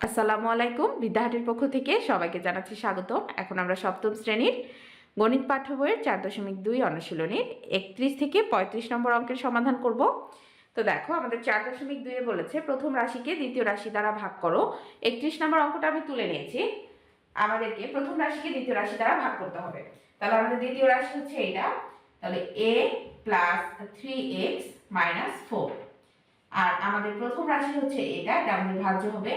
আসসালামু আলাইকুম। বিদ্যাহাটের পক্ষ থেকে সবাইকে জানাচ্ছি স্বাগত। এখন আমরা সপ্তম শ্রেণীর গণিত পাঠ্য বইয়ের 4.2 অনুশীলনীর 31 থেকে 35 নম্বর অঙ্কের সমাধান করব। তো দেখো, আমাদের 4.2 বলেছে প্রথম রাশিকে দ্বিতীয় রাশি দ্বারা ভাগ করো। 31 নম্বর অঙ্কটা আমি তুলে নিয়েছি। আমাদেরকে প্রথম রাশিকে দ্বিতীয় রাশি দ্বারা ভাগ করতে হবে। তাহলে আমাদের দ্বিতীয় রাশি হচ্ছে এটা। তাহলে a প্লাস 3x মাইনাস 4, আর আমাদের প্রথম রাশি হচ্ছে এটা আমাদের ভাজ্য হবে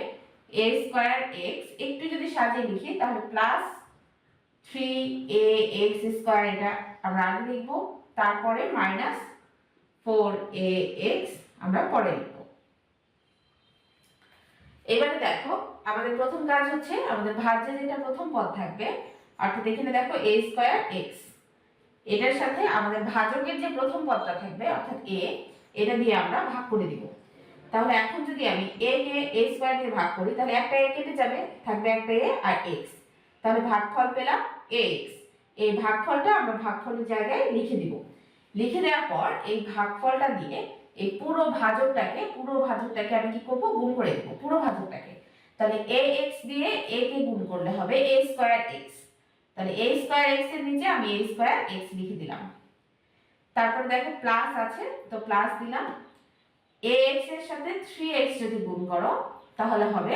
a স্কয়ার x। একটু যদি সাজিয়ে লিখি তাহলে প্লাস 3ax স্কয়ার, এটা আমরা আগে লিখব, তারপরে মাইনাস 4ax আমরা পরে লিখব। এবারে দেখো, আমাদের প্রথম কাজ হচ্ছে আমাদের ভাজ্যে যেটা প্রথম পদ থাকবে, অর্থাৎ এখানে দেখো a স্কয়ার x, এটার সাথে আমাদের ভাজকের যে প্রথম পদটা থাকবে অর্থাৎ a, এটা দিয়ে আমরা ভাগ করে দিব। তাহলে এখন যদি আমি a কে a স্কয়ার দিয়ে ভাগ করি তাহলে একটা a কেটে যাবে, থাকবে একটা a আর x। তাহলে ভাগফল পেলাম ax। এই ভাগফলটা আমরা ভাগফলের জায়গায় লিখে দিব। লিখে দেওয়ার পর এই ভাগফলটা দিয়ে এই পুরো ভাজকটাকে আমি কি করব, গুণ করে দেব পুরো ভাজকটাকে। তাহলে ax দিয়ে a কে গুণ করলে হবে a স্কয়ার x। তাহলে a স্কয়ার x এর নিচে আমি a স্কয়ার x লিখে দিলাম। তারপর দেখো প্লাস আছে, তো প্লাস দিলাম। ax এর সাথে 3x যদি গুণ করো তাহলে হবে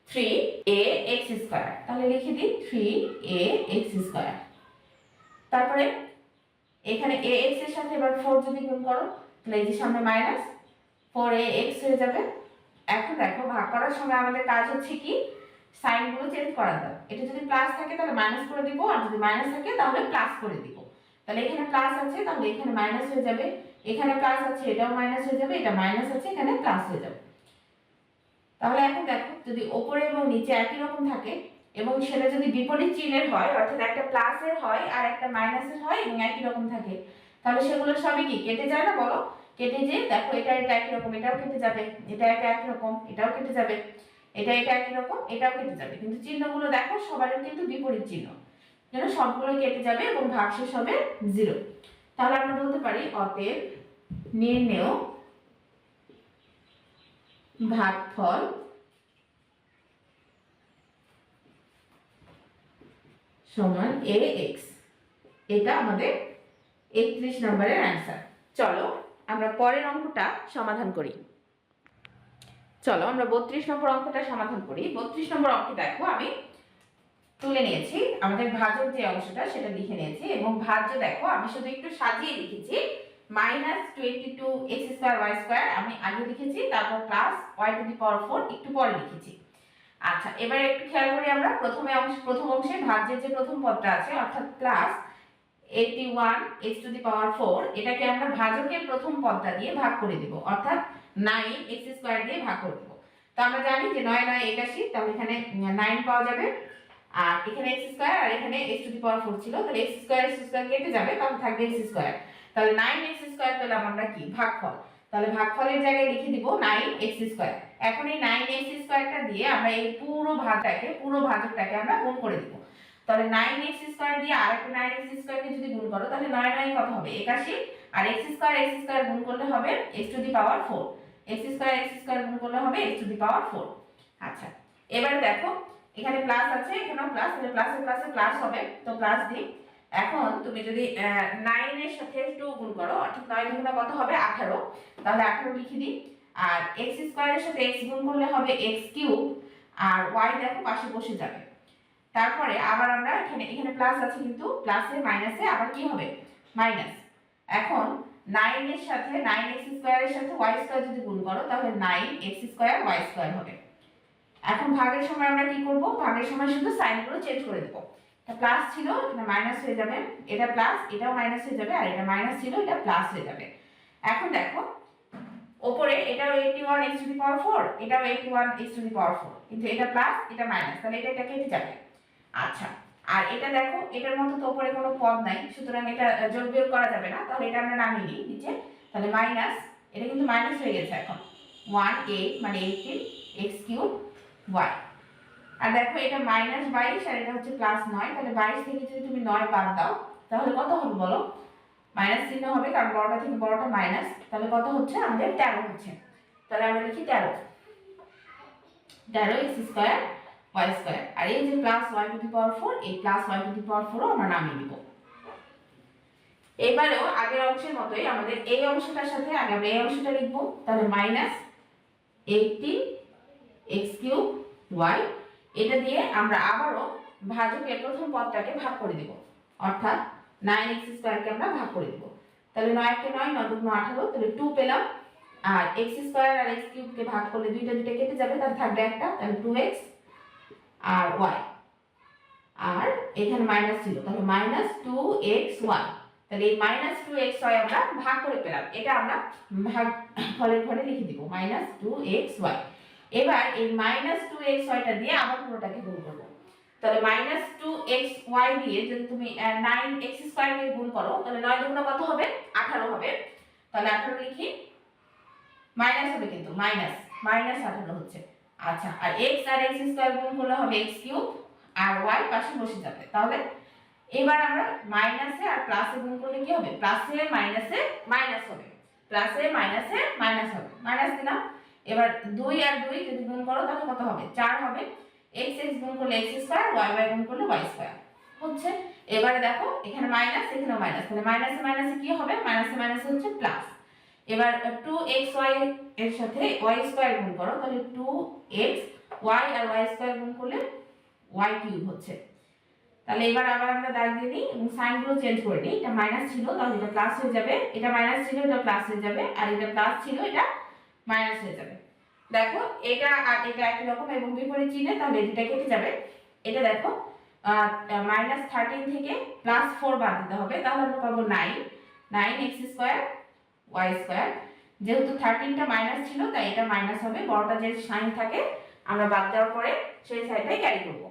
3ax স্কয়ার। তাহলে লিখে দিই 3ax স্কয়ার। তারপরে এখানে ax এর সাথে এবার 4 যদি গুণ করো তাহলে এই যে সামনে মাইনাস 4ax হয়ে যাবে। এখন দেখো, ভাগ করার সময় আমাদের কাজ হচ্ছে কি, সাইনগুলো চেঞ্জ করা দাও। এটা যদি প্লাস থাকে তাহলে মাইনাস করে দিব, আর যদি মাইনাস থাকে তাহলে প্লাস করে দিব। তাহলে এখানে প্লাস আছে তাহলে এখানে মাইনাস হয়ে যাবে, এখানে প্লাস আছে এটাও মাইনাস হয়ে যাবে, এটা মাইনাস আছে এখানে প্লাস হয়ে যাবে। তাহলে এখন দেখো, যদি উপরে এবং নিচে একই রকম থাকে এবং সেটা যদি বিপরীত চিহ্নের হয়, অর্থাৎ একটা প্লাসের হয় আর একটা মাইনাসের হয় এবং একই রকম থাকে, তাহলে সেগুলো সবই কি কেটে যায় না বলো? কেটে যে দেখো, এটা একই রকম, এটাও কেটে যাবে, এটা একই রকম, এটাও কেটে যাবে, এটা একই রকম, এটাও কেটে যাবে। কিন্তু চিহ্নগুলো দেখো সবারই কিন্তু বিপরীত চিহ্ন, যেন সবগুলো কেটে যাবে এবং ভাগশেষ হবে 0। তাহলে আমরা বলতে পারি অতএব নির্ণেয় ভাগফল সমান ax। এটা আমাদের 31 নম্বরের অ্যান্সার। চলো আমরা পরের অঙ্কটা সমাধান করি। চলো আমরা 32 নম্বর অঙ্কটা সমাধান করি। 32 নম্বর অঙ্কে দেখো, আমি তুলে নিয়েছি আমাদের ভাজক যে অংশটা সেটা লিখে নিয়েছি, এবং ভাজ্য দেখো আমি শুধু একটু সাজিয়ে লিখেছি। -22x স্কয়ার y স্কয়ার আমি আগে লিখেছি, তারপর plus y two the power 4 একটু পরে লিখেছি। আচ্ছা, এবারে একটু খেয়াল করি আমরা প্রথম অংশে ভাজ্যের যে প্রথম পদটা আছে অর্থাৎ plus 81x two the power 4, এটাকে আমরা ভাজকের প্রথম পদটা দিয়ে ভাগ করে দিব, অর্থাৎ 9x স্কয়ার দিয়ে ভাগ করে দেব। তো আমরা জানি যে 9 9 81, তাহলে এখানে 9 পাওয়া যাবে, আর এখানে x স্কয়ার আর এখানে x টু দি পাওয়ার 4 ছিল, তাহলে x স্কয়ার কেটে যাবে, তাহলে থাকবে x স্কয়ার। তাহলে 9x স্কয়ার পেলাম আমরা কি, ভাগফল। তাহলে ভাগফলের জায়গায় লিখে দিব 9x স্কয়ার। এখন এই 9x স্কয়ারটা দিয়ে আমরা এই পুরো ভাজকটাকে আমরা গুণ করে দিব। তাহলে 9x স্কয়ার দিয়ে আরেকটা 9x স্কয়ারকে যদি গুণ করো তাহলে 9 9 কত হবে, 81, আর x স্কয়ার গুণ করলে হবে x to the power 4, x square গুণ করলে হবে x টু দি পাওয়ার 4। আচ্ছা, এবারে দেখো এখানে প্লাস আছে, এখানেও প্লাস, তাহলে প্লাসে প্লাসে প্লাস হবে, তো প্লাস দিই। এখন তুমি যদি 9 এর সাথে 2 গুণ করো অর্থাৎ 9 দুগুণে কত হবে 18, তাহলে 18 লিখে দিই। আর x স্কয়ারের সাথে x গুণ করলে হবে x কিউব, আর y দেখো পাশে বসে যাবে। তারপরে আবার আমরা এখানে প্লাস আছে কিন্তু প্লাসে মাইনাসে আবার কি হবে, মাইনাস। এখন 9 এর সাথে 9x স্কয়ারের সাথে y স্কয়ার যদি গুণ করো তাহলে 9x স্কয়ার y স্কয়ার হবে। এখন ভাগের সময় আমরা কি করব, ভাগের সময় শুধু সাইনগুলো চেঞ্জ করে দেব। এটা প্লাস ছিল, এটা মাইনাস হয়ে যাবে, এটা প্লাস, এটাও মাইনাস হয়ে যাবে, আর এটা মাইনাস ছিল, এটা প্লাস হয়ে যাবে। এখন দেখো উপরে এটাও 81x টু দি পাওয়ার 4, এটাও 81x টু দি পাওয়ার 4, কিন্তু এটা প্লাস এটা মাইনাস, তাহলে এটা কেটে যাবে। আচ্ছা, আর এটা দেখো এটার মতো তো উপরে কোনো পদ নাই, সুতরাং এটা যোগ বিয়োগ করা যাবে না, তাহলে এটা আমরা নামিয়ে নিই নিচে। তাহলে মাইনাস, এটা কিন্তু মাইনাস হয়ে গেছে এখন, 18 মানে 18x কিউব y। আর দেখো এটা -22 আর এটা হচ্ছে +9, তাহলে 22 থেকে যদি তুমি 9 বাদ দাও তাহলে কত হবে বলো, মাইনাস চিহ্ন হবে, কারণ বড়টা থেকে বড়টা মাইনাস, তাহলে কত হচ্ছে আমাদের 13 হচ্ছে। তাহলে আমরা লিখি 13। 13 এক্স স্কোয়ার ওয়াই স্কোয়ার। আর এই যে plus Y two the power 4, এই প্লাস ওয়াই টু দি পাওয়ার 4ও আমরা নামিয়ে দিব। এবারেও আগের অংশের মতোই আমাদের এই অংশটার সাথে আগে আমরা এই অংশটা লিখব, তাহলে মাইনাস 18 এক্স কিউব ওয়াই। এটা দিয়ে আমরা আবারও ভাজকের প্রথম পদটাকে ভাগ করে দিব, অর্থাৎ 9 এক্স স্কোয়ারকে আমরা ভাগ করে দিব। তাহলে 9 কে 9, 9 দুগুণ 18, তাহলে 2 পেলাম। আর এক্স স্কোয়ার আর এক্স কিউবকে ভাগ করলে দুইটা কেটে যাবে, তাহলে থাকবে একটা, তাহলে 2x আর y। আর এখানে মাইনাস ছিল, তাহলে মাইনাস 2xy। তাহলে এই মাইনাস 2xy আমরা ভাগ করে পেলাম, এটা আমরা ভাগ ফলের ঘরে লিখে দিব মাইনাস 2xy। এবার এই মাইনাস 2xy দিয়ে আবার পুরোটাকে গুণ করব। তাহলে মাইনাস 2xy দিয়ে যদি তুমি 9x স্কয়ারকে গুণ করো, তাহলে 9 দুগুণ কত হবে? 18 হবে। তাহলে 18 লিখি, মাইনাস হবে কিন্তু মাইনাস 18 হচ্ছে। আচ্ছা, আর x আর x স্কয়ার গুণ করলে হবে x কিউব, আর y পাশে বসে যাবে। তাহলে এবার আমরা মাইনাসে আর প্লাসে গুণ করলে কি হবে? প্লাসে মাইনাসে মাইনাস হবে, প্লাসে মাইনাসে মাইনাস হবে, মাইনাস দিলাম। এবার 2 আর 2 যদি গুণ করো তাহলে কত হবে? 4 হবে। x x গুণ করলে x স্কয়ার, y y গুণ করলে y স্কয়ার হচ্ছে। এবারে দেখো এখানে মাইনাস, এখানেও মাইনাস, তাহলে মাইনাসে মাইনাসে কি হবে? মাইনাসে মাইনাসে হচ্ছে প্লাস। এবার 2xy এর সাথে y স্কয়ার গুণ করো, তাহলে 2x y আর y স্কয়ার গুণ করলে y কিউব হচ্ছে। তাহলে এবার আবার আমরা দাগ দিয়ে নিই এবং সাইনগুলো চেঞ্জ করে নিই। এটা মাইনাস ছিল, তাহলে এটা প্লাস হয়ে যাবে, এটা মাইনাস ছিল, এটা প্লাস হয়ে যাবে, আর এটা প্লাস ছিল, এটা মাইনাস হয়ে যাবে। দেখো এটা আর এটা একই রকম এবং বিপরীত চিহ্নে, তাহলে এটা কেটে যাবে। এটা দেখো মাইনাস 13 থেকে প্লাস 4 বাদ দিতে হবে, তাহলে আমরা পাবো 9x স্কয়ার y স্কয়ার। যেহেতু 13টা মাইনাস ছিল তাই এটা মাইনাস হবে, বড়টা যে সাইন থাকে আমরা বাদ দেওয়ার পরে সেই সাইডটাই ক্যারি করব।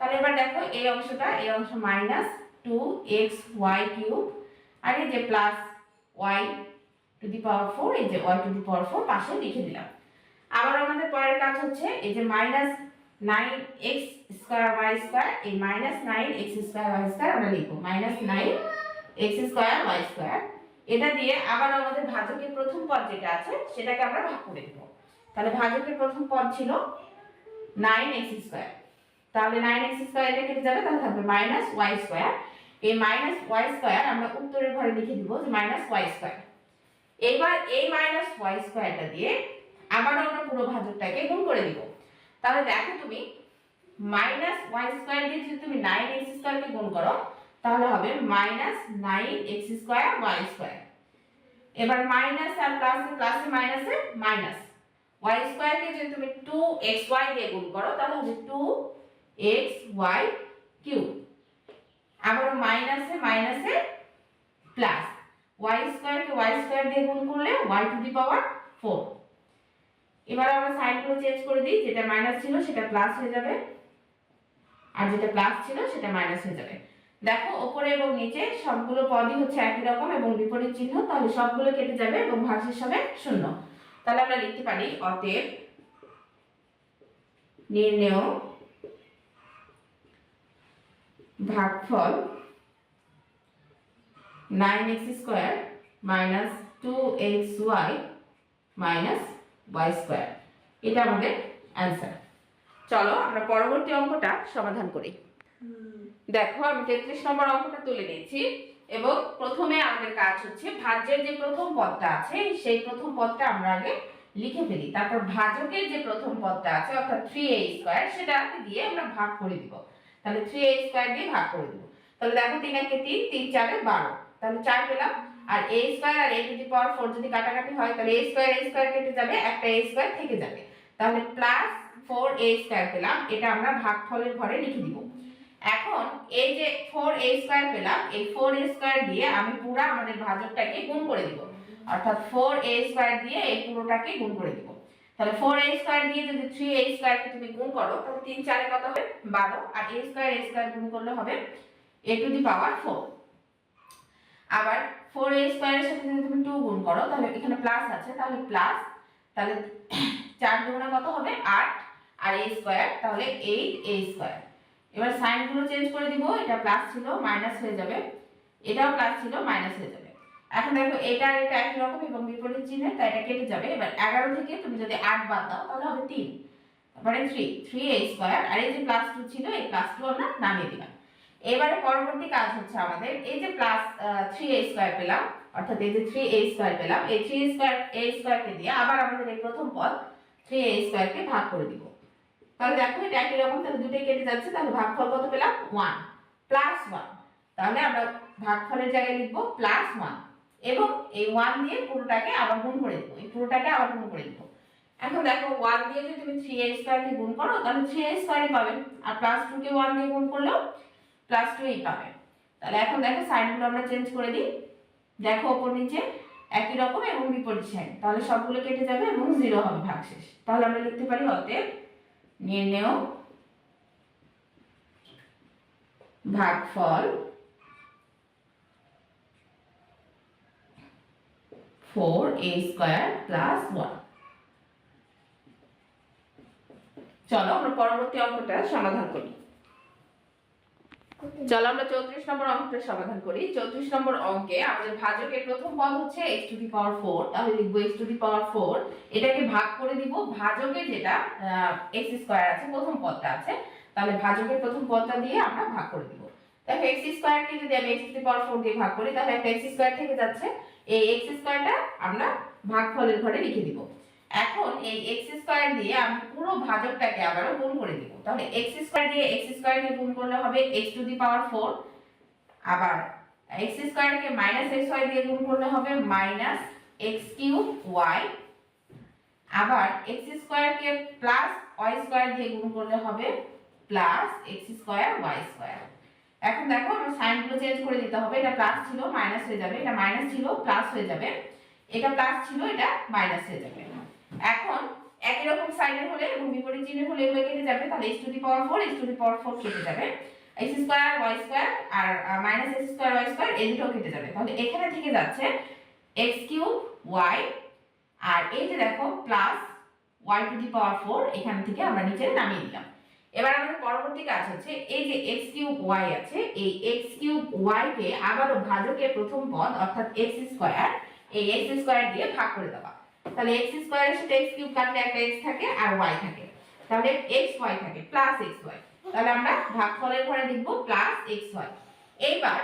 তাহলে এবার দেখো এই অংশটা, এই অংশ মাইনাস 2xy কিউব, আর এই যে plus y two the power 4, এই যে y টু দি পাওয়ার 4 পাশে লিখে দিলাম। আবার আমাদের পরের কাজ হচ্ছে এই যে minus 9x square y square, এই minus 9x square y square আমরা লিখব minus 9x square y square. এটা দিয়ে আবার আমাদের ভাজকের প্রথম পদ যেটা আছে সেটাকে আমরা ভাগ করে দেব। তাহলে ভাজকের প্রথম পদ ছিল 9x স্কয়ার, তাহলে 9x স্কয়ার এটা কেটে যাবে, তাহলে থাকবে মাইনাস y স্কয়ার। এই মাইনাস y স্কয়ার আমরা উত্তরের ঘরে লিখে দিব যে মাইনাস y স্কয়ার। এবার এই মাইনাস y স্কয়ারটা দিয়ে আবার আমরা পুরো ভাজকটাকে গুণ করে দিব। তাহলে দেখো তুমি মাইনাস y স্কয়ার দিয়ে যদি তুমি 9x স্কয়ারকে গুণ করো তাহলে হবে minus 9x square y square. এবার মাইনাস আর প্লাসে প্লাসে মাইনাসে মাইনাস, y স্কয়ারকে যদি তুমি 2xy দিয়ে গুণ করো তাহলে হবে 2xy কিউব। আবার মাইনাসে মাইনাসে প্লাস, y স্কয়ারকে y স্কয়ার দিয়ে গুণ করলে y টু দি পাওয়ার 4। এবার আমরা সাইনগুলো চেঞ্জ করে দিই, যেটা মাইনাস ছিল সেটা প্লাস হয়ে যাবে, আর যেটা প্লাস ছিল সেটা মাইনাস হয়ে যাবে। দেখো উপরে এবং নিচে সবগুলো পদই হচ্ছে একই রকম এবং বিপরীত চিহ্ন, তাহলে সবগুলো কেটে যাবে এবং ভাগশেষ হবে 0। তাহলে আমরা লিখতে পারি অতএব নির্ণেয় ভাগফল 9x square minus 2xy minus y square. এটা আমাদের অ্যান্সার। চলো আমরা পরবর্তী অঙ্কটা সমাধান করি। দেখো আমি 33 নম্বর অঙ্কটা তুলে নিয়েছি এবং প্রথমে আমাদের কাজ হচ্ছে ভাজ্যের যে প্রথম পদটা আছে সেই প্রথম পদটা আমরা আগে লিখে ফেলি, তারপর ভাজকের যে প্রথম পদটা আছে অর্থাৎ 3a স্কয়ার সেটা দিয়ে আমরা ভাগ করে দিব। তাহলে 3a স্কয়ার দিয়ে ভাগ করে দিব। তাহলে দেখো 3 একে 3, 3 4 এ 12, তাহলে 4 পেলাম। আর a স্কয়ার আর a টু দি পাওয়ার 4 যদি কাটাকাটি হয় তাহলে a স্কয়ার কেটে যাবে, একটা a স্কয়ার থেকে যাবে, তাহলে প্লাস 4a স্কয়ার পেলাম। এটা আমরা ভাগফলের ঘরে লিখে দিব। এখন এই যে 4a স্কয়ার পেলাম, এই 4a স্কয়ার দিয়ে আমি পুরো আমাদের ভাজকটাকে গুণ করে দিব, অর্থাৎ 4a স্কয়ার দিয়ে এই পুরোটাকে গুণ করে দিব। তাহলে 4a স্কয়ার দিয়ে যদি 3a স্কয়ারকে তুমি গুণ করো তাহলে 3 4 এ কত হবে? 12, আর a স্কয়ার গুণ করলে হবে a টু দি পাওয়ার 4। আবার 4a স্কয়ারের সাথে যদি তুমি 2 গুণ করো তাহলে এখানে প্লাস আছে, তাহলে প্লাস, তাহলে 4 দুগুণে কত হবে? 8, আর a স্কয়ার তাহলে 8a স্কয়ার। এবার সাইনগুলো চেঞ্জ করে দিব, এটা প্লাস ছিল মাইনাস হয়ে যাবে, এটাও প্লাস ছিল মাইনাস হয়ে যাবে। এখন দেখো এটা আর এটা একই রকম এবং বিপরীত চিহ্নে, তাই এটা কেটে যাবে। এবার 11 থেকে তুমি যদি 8 বাদ দাও তাহলে হবে 3, মানে 3a স্কয়ার, আর এই যে +2 ছিল এই +2 আমরা নামিয়ে দিলাম। এবারে পরবর্তী কাজ হচ্ছে আমাদের এই যে প্লাস 3a স্কয়ার পেলাম, অর্থাৎ এই যে 3a স্কয়ার পেলাম, এই 3a স্কয়ারকে দিয়ে আবার আমাদের এই প্রথম পদ 3a স্কয়ারকে ভাগ করে দিব। তাহলে দেখো এটা একই রকম, তাহলে দুটোই কেটে যাচ্ছে, তাহলে ভাগফল কত পেলাম 1 +1। তাহলে আমরা ভাগফলের জায়গায় লিখব +1 এবং এই 1 দিয়ে পুরোটাকে আবার গুণ করে দেব, এই পুরোটাকে আবার গুণ করে দেব। এখন দেখো 1 দিয়ে যদি তুমি 3a স্কয়ারকে গুণ করো তাহলে 3a স্কয়ারই পাবে, আর +2 কে 1 দিয়ে গুণ করলেও +2ই পাবে। তাহলে এখন দেখো সাইনগুলো আমরা চেঞ্জ করে দিই, দেখো উপর নিচে একই রকম এবং বিপরীত সাইন, তাহলে সবগুলো কেটে যাবে এবং 0 হবে ভাগশেষ। তাহলে আমরা লিখতে পারি অতএব নির্ণেয় ভাগফল 4a স্কয়ার প্লাস 1। চলো আমরা পরবর্তী অঙ্কটা সমাধান করি। চলো আমরা 34 নম্বর অঙ্কটা সমাধান করি। 34 নম্বর অঙ্কে আমাদের ভাজকের প্রথম পদ হচ্ছে x টু দি পাওয়ার 4, তাহলে লিখব x টু দি পাওয়ার 4, এটাকে ভাগ করে দিব ভাজকের যেটা x স্কয়ার আছে, প্রথম পদটা আছে, তাহলে ভাজকের প্রথম পদটা দিয়ে আমরা ভাগ করে দিব। দেখো x স্কয়ারকে যদি আমি x টু দি পাওয়ার 4 দিয়ে ভাগ করি তাহলে একটা x স্কয়ার থেকে যাচ্ছে, এই x স্কয়ারটা আমরা ভাগফলের ঘরে লিখে দিব। এখন এই x স্কয়ার দিয়ে আমি পুরো ভাজকটাকে আবারও গুণ করে দিব, তাহলে x স্কয়ার দিয়ে x স্কয়ার কে গুণ করলে হবে x টু দি পাওয়ার 4, আবার x স্কয়ার কে -xy দিয়ে গুণ করলে হবে -x³ y, আবার x স্কয়ার কে y স্কয়ার দিয়ে গুণ করলে হবে +x²y²। এখন দেখো আমরা সাইনগুলো চেঞ্জ করে দিতে হবে, এটা প্লাস ছিল মাইনাস হয়ে যাবে, এটা মাইনাস ছিল প্লাস হয়ে যাবে, এটা প্লাস ছিল এটা মাইনাস হয়ে যাবে। এখন একই রকম সাইনের হলে এবং বিপরীত চিহ্নের হলে এগুলো কেটে যাবে, তাহলে x to the power 4 x to the power 4 কেটে যাবে, x² y² আর -x² y² এই দুটো কেটে যাবে, তাহলে এখানে থেকে যাচ্ছে x³ y, আর এই যে দেখো plus y two the power 4 এখান থেকে আমরা নিচে নামিয়ে দিলাম। এবার আমাদের পরবর্তী কাজ হচ্ছে এই যে x³ y আছে, এই x³ y কে আবারও ভাজকের প্রথম পদ অর্থাৎ x², এই x² দিয়ে ভাগ করে দেওয়া। তাহলে x² এর সাথে x³ কাটলে একটা x থাকে আর y থাকে, তাহলে xy থাকে +xy, তাহলে আমরা ভাগফলের ঘরে লিখব +xy। এইবার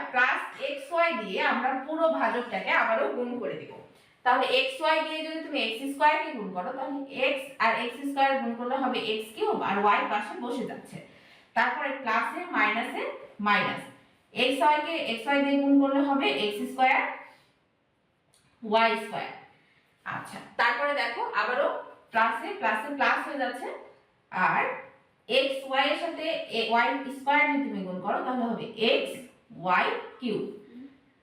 +xy দিয়ে আমরা পুরো ভাজকটাকে আবারও গুণ করে দেব, তাহলে xy দিয়ে যদি তুমি x² কে গুণ করো তাহলে x আর x² গুণ করলে হবে x³ আর y পাশে বসে যাচ্ছে, তারপরে প্লাসে মাইনাসে মাইনাস, xy কে xy দিয়ে গুণ করলে হবে x² y²। আচ্ছা তারপরে দেখো আবারও প্লাসে প্লাসে প্লাস হয়ে যাচ্ছে, আর xy এর সাথে y² যদি তুমি গুণ করো তাহলে হবে xy³।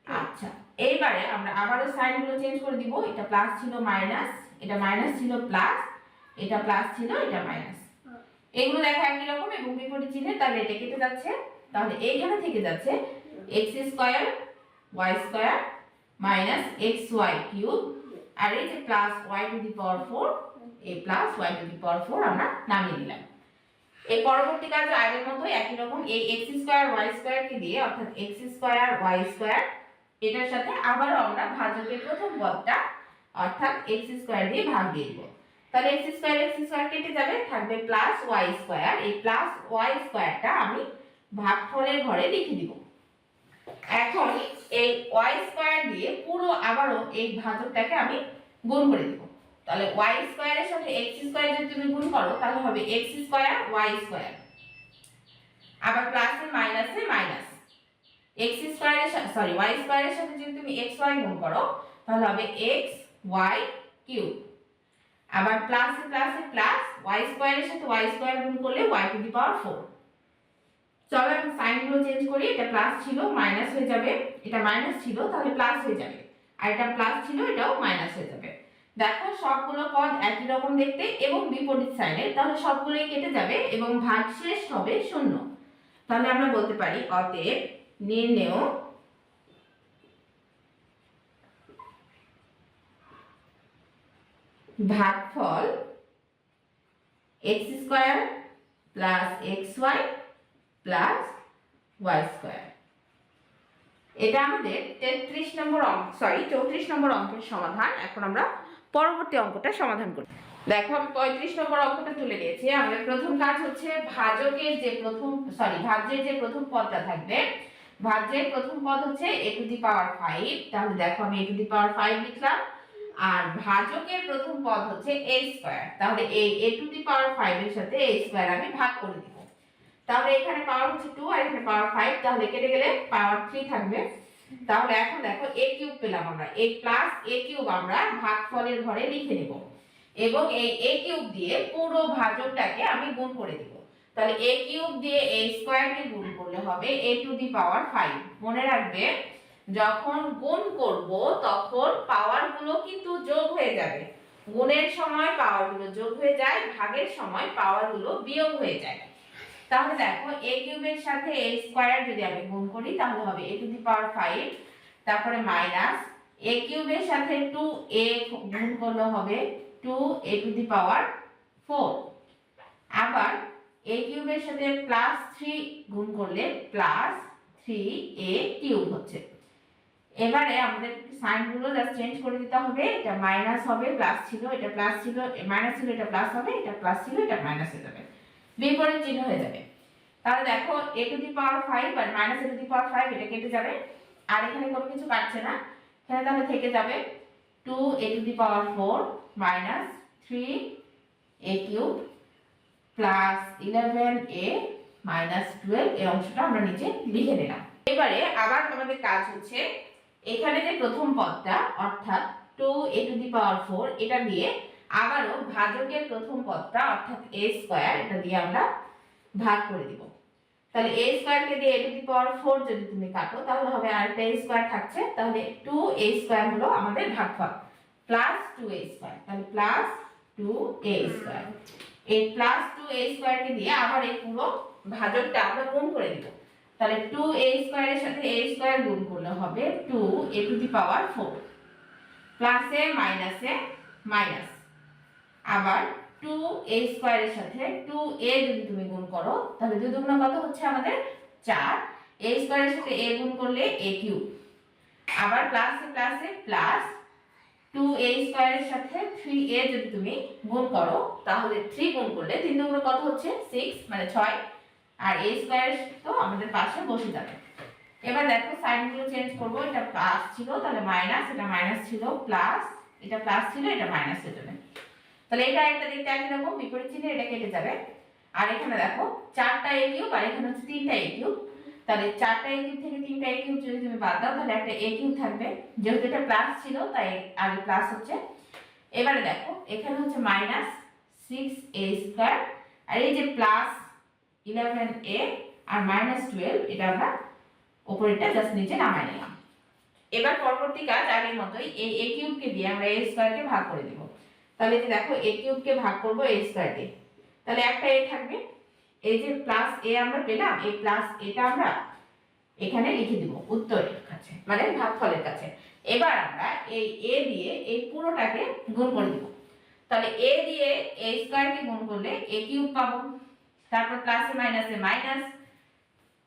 আচ্ছা এইবারে আমরা আবারও সাইনগুলো চেঞ্জ করে দিব, এটা প্লাস ছিল মাইনাস, এটা মাইনাস ছিল প্লাস, এটা প্লাস ছিল এটা মাইনাস, এগুলো দেখো একই রকম এবং বিপরীত চিহ্নে, তাহলে এটা কেটে যাচ্ছে, তাহলে এইখানে থেকে যাচ্ছে x² y² -xy³ আর এই যে plus y two the power 4, এই plus y two the power 4 আমরা নামিয়ে দিলাম। এই পরবর্তী কাজ আগের মতো একই রকম, এই x² y² কে দিয়ে অর্থাৎ x² y² এটার সাথে আবারও আমরা ভাজকের প্রথম পদটা অর্থাৎ x² দিয়ে ভাগ দিয়ে দেব, তাহলে x² কেটে যাবে, থাকবে +y², এই +y²টা আমি ভাগফলের ঘরে লিখে দিব। এখন এই y² দিয়ে পুরো আবারও এই ভাজকটাকে আমি গুণ করে দেব, তাহলে y² এর সাথে x² যদি তুমি গুণ করো তাহলে হবে x² y², আবার প্লাসে মাইনাসে মাইনাস, x² এর সাথে y² এর সাথে যদি তুমি xy গুণ করো তাহলে হবে xy³, আবার প্লাসে প্লাসে প্লাস, y² এর সাথে y² গুণ করলে y টু দি পাওয়ার 4। চলো এখন সাইনগুলো চেঞ্জ করি, এটা প্লাস ছিল মাইনাস হয়ে যাবে, এটা মাইনাস ছিল তাহলে প্লাস হয়ে যাবে, আর এটা প্লাস ছিল এটাও মাইনাস হয়ে যাবে। দেখো সবগুলো পদ একই রকম দেখতে এবং বিপরীত সাইডে, তাহলে সবগুলোই কেটে যাবে এবং ভাগশেষ হবে 0। তাহলে আমরা বলতে পারি অতএব নির্ণেয় ভাগফল x² + xy + y²। এটা আমাদের 34 নম্বর অঙ্কের সমাধান। এখন আমরা পরবর্তী অঙ্কটা সমাধান করি। দেখো আমি 35 নম্বর অঙ্কটা তুলে নিয়েছি। আমাদের প্রথম কাজ হচ্ছে ভাজকের যে ভাজ্যের যে প্রথম পদটা থাকবে, ভাজ্যের প্রথম পদ হচ্ছে a টু দি পাওয়ার 5। তাহলে দেখো আমি a টু দি পাওয়ার 5 লিখলাম। আর ভাজকের প্রথম পদ হচ্ছে a স্কয়ার। তাহলে এই a টু দি পাওয়ার 5 এর সাথে a স্কয়ার আমি ভাগ করে দিব। তাহলে এখানে পাওয়ার হচ্ছে 2 আর এখানে পাওয়ার 5, তাহলে কেটে গেলে পাওয়ার 3 থাকবে। তাহলে এখন দেখো a কিউব পেলাম আমরা। a প্লাস a কিউব আমরা ভাগফলের ঘরে লিখে নেব এবং এই a কিউব দিয়ে পুরো ভাজকটাকে আমি গুণ করে দিব। তাহলে a কিউব দিয়ে a স্কয়ার কে গুণ করলে হবে a টু দি পাওয়ার 5। মনে রাখবে যখন গুণ করব তখন পাওয়ারগুলো কিন্তু যোগ হয়ে যাবে। গুণের সময় পাওয়ারগুলো যোগ হয়ে যায়, ভাগের সময় পাওয়ারগুলো বিয়োগ হয়ে যায়। তাহলে দেখো a কিউবের সাথে a স্কয়ার যদি আমি গুণ করি তাহলে হবে a টু দি পাওয়ার 5, তারপরে মাইনাস a কিউবের সাথে 2a গুণ করলে হবে 2a টু দি পাওয়ার 4। আবার a কিউবের সাথে প্লাস 3 গুণ করলে প্লাস 3a কিউব হচ্ছে। এবারে আমাদের সাইনগুলো জাস্ট চেঞ্জ করে দিতে হবে। এটা মাইনাস হবে, প্লাস ছিল, এটা প্লাস ছিল, মাইনাস ছিল, এটা প্লাস হবে, এটা প্লাস ছিল, এটা মাইনাস হয়ে যাবে, বিপরীত চিহ্ন হয়ে যাবে। তাহলে দেখো a টু দি পাওয়ার 5 আর minus a to the power 5 এটা কেটে যাবে, আর এখানে কোনো কিছু কাটছে না। এখানে তাহলে থেকে যাবে 2a two the power 4 minus 3a cube plus 11a minus 12। এই অংশটা আমরা নিচে লিখে নিলাম। এবারে আবার আমাদের কাজ হচ্ছে এখানে যে প্রথম পদটা অর্থাৎ 2a টু দি পাওয়ার 4 এটা দিয়ে আবারও ভাজকের প্রথম পদটা অর্থাৎ a স্কয়ার এটা দিয়ে আমরা ভাগ করে দিব। তাহলে a স্কয়ার কে দিয়ে a টু দি পাওয়ার 4 যদি তুমি কাটো তাহলে হবে আরেকটা a স্কয়ার থাকছে, তাহলে 2a স্কয়ার হলো আমাদের ভাগফল প্লাস 2a স্কয়ার। তাহলে প্লাস 2a স্কয়ার, এই প্লাস 2a স্কয়ার কে দিয়ে আবার এই পুরো ভাজকটা আমরা গুণ করে দিব। তাহলে 2a স্কয়ারের সাথে a স্কয়ার গুণ করলে হবে 2a টু দি পাওয়ার 4 প্লাসে মাইনাসে মাইনাস। আবার 2a স্কয়ারের সাথে 2a যদি তুমি গুণ করো তাহলে 2 দুগুণ কত হচ্ছে আমাদের 4। a স্কয়ারের সাথে a গুণ করলে a কিউব। আবার প্লাসে প্লাসে প্লাস 2a স্কয়ারের সাথে 3a যদি তুমি গুণ করো তাহলে 3 গুণ করলে 3 দুগুণ কত হচ্ছে 6 মানে 6, আর a স্কয়ার তো আমাদের পাশে বসে যাবে। এবার দেখো সাইনগুলো চেঞ্জ করব। এটা প্লাস ছিল তাহলে মাইনাস, এটা মাইনাস ছিল প্লাস, এটা প্লাস ছিল এটা মাইনাস হয়ে যাবে। তাহলে এটা একটা দেখতে একই রকম, বিপরীত চিহ্নে এটা কেটে যাবে। আর এখানে দেখো 4টা a কিউব আর এখানে হচ্ছে 3টা a কিউব। তাহলে 4টা a কিউব থেকে 3টা a কিউব যদি তুমি বাদ দাও তাহলে একটা a কিউব থাকবে, যেহেতু এটা প্লাস ছিল তাই আগে প্লাস হচ্ছে। এবারে দেখো এখানে হচ্ছে মাইনাস 6a স্কয়ার আর এই যে প্লাস 11a আর মাইনাস 12 এটা আমরা উপরেরটা জাস্ট নিচে নামাই নিলাম। এবার পরবর্তী কাজ আগের মতোই এই a কিউব কে দিয়ে আমরা a স্কয়ার কে ভাগ করে দেব। তাহলে এই যে দেখো a কিউব কে ভাগ করব a স্কয়ার দিয়ে, তাহলে একটা a থাকবে। এই যে প্লাস a আমরা পেলাম, এই প্লাস এটা আমরা এখানে লিখে দিব উত্তরের কাছে মানে ভাগফলের কাছে। এবার আমরা এই a দিয়ে এই পুরোটাকে গুণ করে দেব। তাহলে a দিয়ে a স্কয়ার কে গুণ করলে a কিউব পাবো, তারপর প্লাসে মাইনাসে মাইনাস,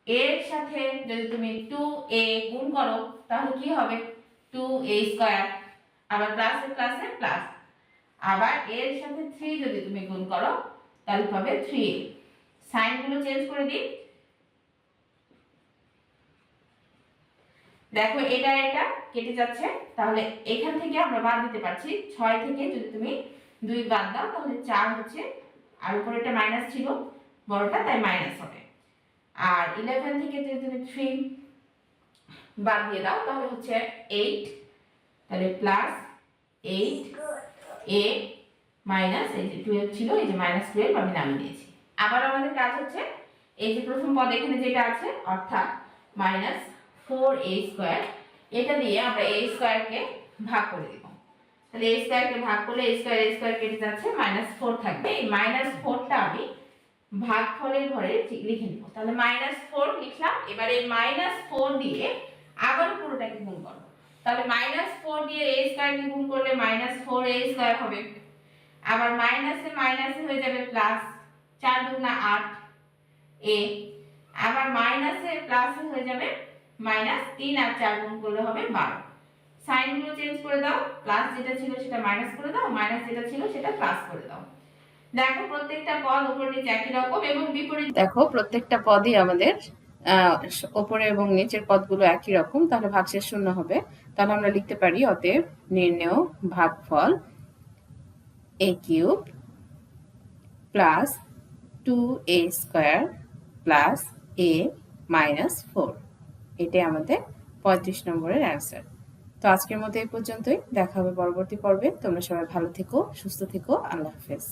এর সাথে যদি তুমি 2a গুণ করো তাহলে কি হবে 2a স্কয়ার, আবার প্লাসে প্লাসে প্লাস, আবার এর সাথে 3 যদি তুমি গুণ করো তাহলে পাবে 3a। সাইনগুলো চেঞ্জ করে দিই। দেখো এটা এটা কেটে যাচ্ছে, তাহলে এখান থেকে আমরা বাদ দিতে পারছি 6 থেকে যদি তুমি 2 বাদ দাও তাহলে 4 হচ্ছে, আর উপরে এটা মাইনাস ছিল বড়টা তাই মাইনাস হবে। আর 11 থেকে যদি তুমি 3 বাদ দিয়ে দাও তাহলে হচ্ছে 8, তাহলে প্লাস 8a মাইনাস এই যে 12 ছিল এই যে মাইনাস 12 আমি নামিয়ে দিয়েছি। আবার আমাদের কাজ হচ্ছে এই যে প্রথম পদ এখানে যেটা আছে অর্থাৎ মাইনাস 4a স্কয়ার, এটা দিয়ে আমরা a স্কয়ার কে ভাগ করে দেব। তাহলে a স্কয়ার কে ভাগ করলে a স্কয়ার কেটে যাচ্ছে, মাইনাস 4 থাকবে। এই মাইনাস 4টা আমি ভাগফলের ঘরে লিখে নিব। তাহলে মাইনাস 4 লিখলাম। এবার এই মাইনাস 4 দিয়ে আবার পুরোটাকে গুণ করব। তাহলে মাইনাস 4 দিয়ে a স্কয়ার কে গুণ করলে মাইনাস 4a স্কয়ার হবে, আবার মাইনাসে মাইনাসে হয়ে যাবে প্লাস, 4 দুগুণা 8 a, আবার মাইনাসে প্লাসে হয়ে যাবে মাইনাস, 3 আর 4 গুণ করলে হবে 12। সাইনগুলো চেঞ্জ করে দাও, প্লাস যেটা ছিল সেটা মাইনাস করে দাও, মাইনাস যেটা ছিল সেটা প্লাস করে দাও। দেখো প্রত্যেকটা পদ উপর নিচে একই রকম এবং বিপরীত, দেখো প্রত্যেকটা পদই আমাদের উপরে এবং নিচের পদগুলো একই রকম, তাহলে ভাগশেষ শূন্য হবে। তাহলে আমরা লিখতে পারি অতএব নির্ণেয় ভাগফল a cube plus 2a square plus a minus 4। এটাই আমাদের 35 নম্বরের অ্যান্সার। তো আজকের মতো এই পর্যন্তই, দেখা হবে পরবর্তী পর্বে। তোমরা সবাই ভালো থেকো, সুস্থ থেকো, আল্লাহ হাফেজ।